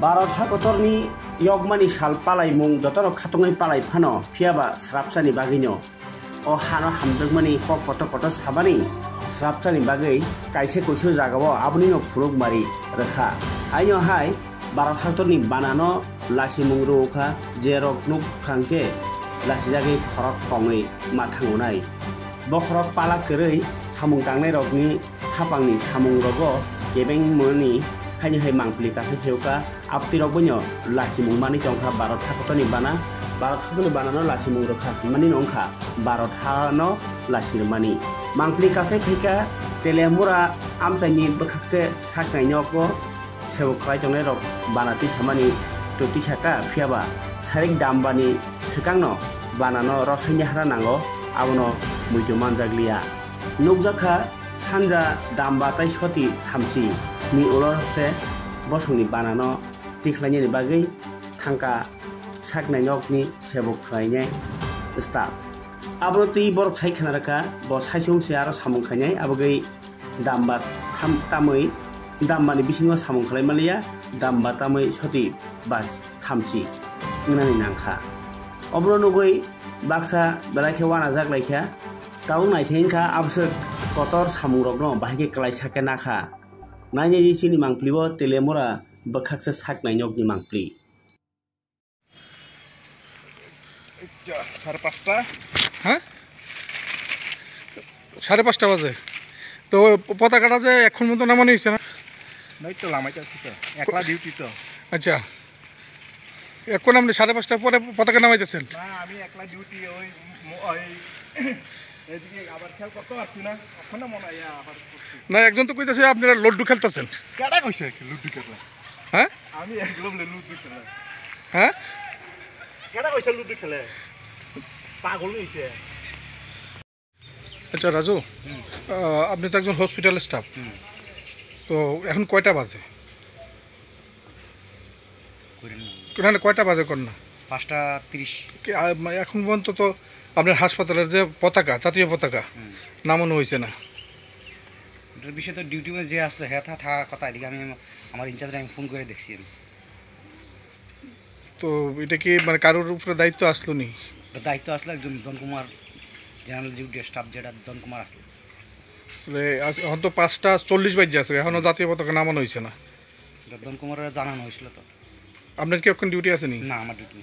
भारत हादरनि यगमानि साल पालाय मुं जतर खातङै पालाय फानो फियाबा स्राबसानि बागैनो अ हानो हामदोंमानि फट फट साबानि स्राबसानि बागै कायसे कइसो जागाव आबनि न फुरुक मारि रेखा आइनो हाय भारत हादरनि बानानो लासि मुं रोखा जेरक नुक खांके लासि जागै खरक पङै माथांगुनाय बखरक पाला करै सामुं दांनाय रगनि हापांनि सामुं रगो गेबें मोनि हायनि हाय मांफ्लि कासे फेवका आपतिरक बन्यो लासि मुं मानि जंखा भारत हादरनि बानानो लासि मुं रोखा मानि नंखा भारत हानो लासि मानि मांफ्लि कासे फेका तेलेमुरा आमसाइनि बखासे साकनायनोको सेवखाय जंनाय रक बानाति सामानि तति साका फियाबा सारिक दामबानि सिगांनो बानानो रसैनि हारा नांगो आबनो मुइदु मानजाग्लिया नुकजाखा सानजा दामबाताय सति थामसि नि उलरसे बसंनि बानानो तिख्लायनि बागै थांका साकनायनकनि सेवखायनाय स्टाफ आबनो ति बरक सायखानारका ब सायसुंसे आरो सामुंखायनाय आबगै दामबा थामै दामबानि बिसिङाव सामुं खालायमालिया दामबा तामै सति बास थामसि नानि नांखा अब्र नुगै बाक्सा बेलाखे वाना जाग्लायखा ताउ नायथेंखा आबसो कतर सामुं रगनो बाहायके क्लाय साके नाखा नायने जिसिनि मांफ्लिबो तेलेमुरा बखाकसे साकनायनकनि मांफ्लि 5:30 হ্যাঁ 5:30 বাজে তো পতাকাটা যে এখন মতো নামানো হয়েছে না নাই তো লামাইতেছি তো একলা ডিউটি তো আচ্ছা এখন আপনি 5:30 পরে পতাকা নামাইতেছেন না আমি একলা ডিউটি ওই এদিকে আবার খেল করতে পারছি না এখন মনে হয় আবার না একজন তো কইতাছে আপনারা লড্ডু খেলতেছেন কেডা কইছে লুডু খেলা হ্যাঁ আমি একদম লুডু খেলা হ্যাঁ কেডা কইছে লুডু খেলে পাগল হইছে আচ্ছা রাজু আপনি তো একজন হসপিটাল স্টাফ তো এখন কয়টা বাজে না কয়টা বাজে কোন না 5:30 এখন পর্যন্ত তো আপনার হাসপাতালের যে পতাকা জাতীয় পতাকা নামানো হয়েছে না এটার বিষয়ে তো ডিউটি যে আসলো হ্যাঁ থাকা কথা এদিকে আমি আমার ইনচার্জে আমি ফোন করে দেখছি তো এটা কি মানে কারোর উপরে দায়িত্ব আসলো নি দায়িত্ব আসলো একজন দন কুমার জেনারেল ডিউটি স্টাফ যেটা দন কুমার আসলো এখন তো 5:40 বাজে আছে এখনো জাতীয় পতাকা নামানো হয়েছে না দন কুমারের জানানো হয়েছিল তো আপনার কি এখন ডিউটি আছে নি না আমার ডিউটি